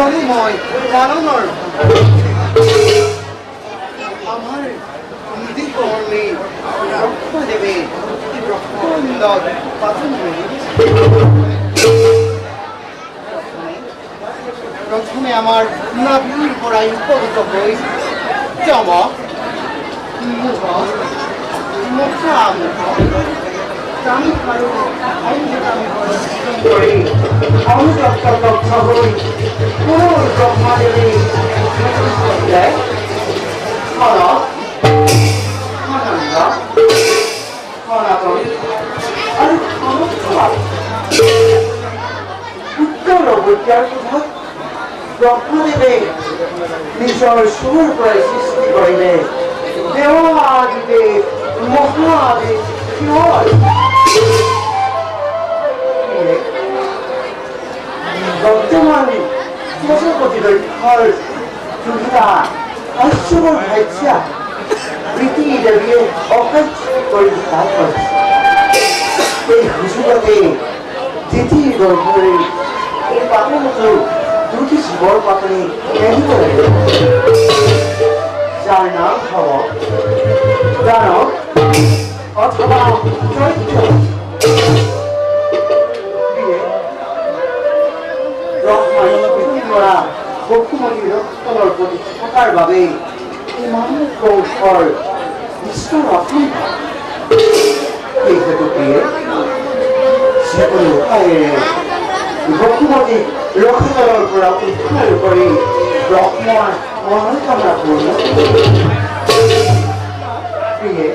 জলময় লালনৰ আমার নিধি কর্মে রক্ত দেবে রক্তন্দর পাচন প্রথমে আমার নাভির পড়াই উপগত হই চমক মুখ মুখামুখ আমি কারো আমি করে অনুতপ্ত হই পুরো ব্রহ্মা দেবী খনক খনন্দ খনাতন আর খনক উত্তর বৈদ্যার কথা ব্রহ্মদেবে নিজৰ সুৰ পৰা সৃষ্টি কৰিলে দেৱাদিদেৱ মহাদেৱ শিৱৰ বৰ্তমান প্ৰজাপতি দক্ষৰ দুটা অশ্বৰ ভাজ্যা প্ৰীতি দেৱীয়ে অকাৰ্য কৰি তাত কৰিছে এই সুযোগতে তিথি গৰ্ভৰে এই পাতলটো দুটি শিৱৰ পাতনি এৰি কৰিলে যাৰ নাম হ'ব দানৱ অথবা চৈত্য বসুমতী ৰক্তলৰ প্ৰতি থকাৰ বাবে ইমান কৌশল ঈশ্বৰৰ অসম্ভৱ এই হেতুকে যিকোনো উপায়েৰে বসুমতীক ৰক্তলৰ পৰা উদ্ধাৰ কৰি ব্ৰহ্মৰ মনোকামনা পূৰ্ণ প্ৰিয়ে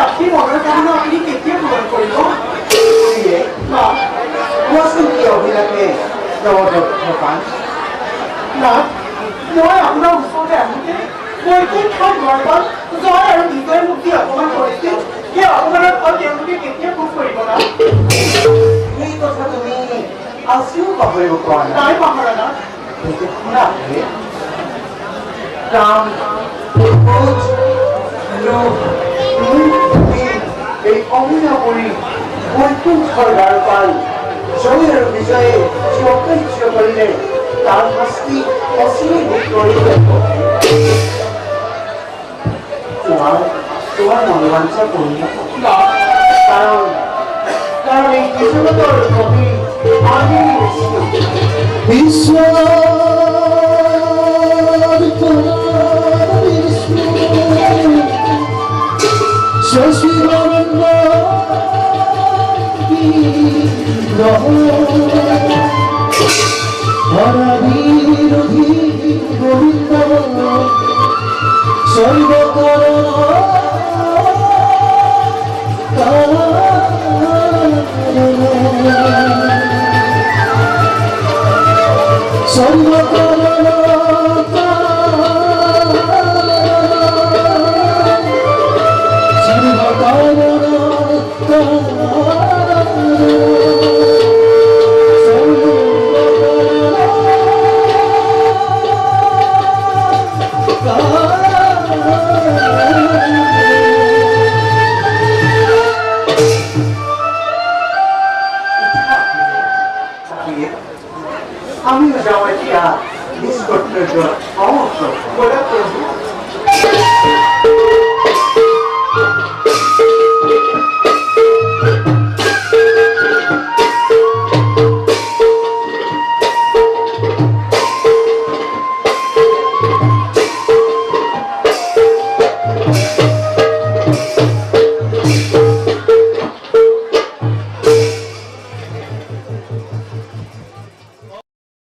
আপনি মনোকামনা আপনি কেতিয়া পূৰণ কৰিব কোৱাচোন কি অভিলাষে নৱদক্ষপান না মই আপোনাৰ ওচৰতে আহোঁতে বৈকুণ্ঠৰ গৰ্ভত জয় আৰু বিজয় মুক্তি অপমান কৰিছিল সেই অপমানৰ ফল তেওঁলোকে কেতিয়া ভোগ কৰিব না সেই কথা তুমি আজিও পাহৰিব পৰা নাই পাহৰা না শুনা কাম ক্ৰোধ লোভ এই অভিনয় কৰি বৈকুণ্ঠৰ দ্বাৰপাল জয় আৰু বিজয়ে যি অকাৰ্য কৰিলে তাৰ শাস্তি অচিৰেই ভোগ কৰিব তোমাৰ মনোবাঞ্ছা পূৰ্ণ কাৰণ এই কৃষ্ণতৰ কবি আমি আমিও যাওয়া দিয়া নিষ্কর্তব্য অবশ্য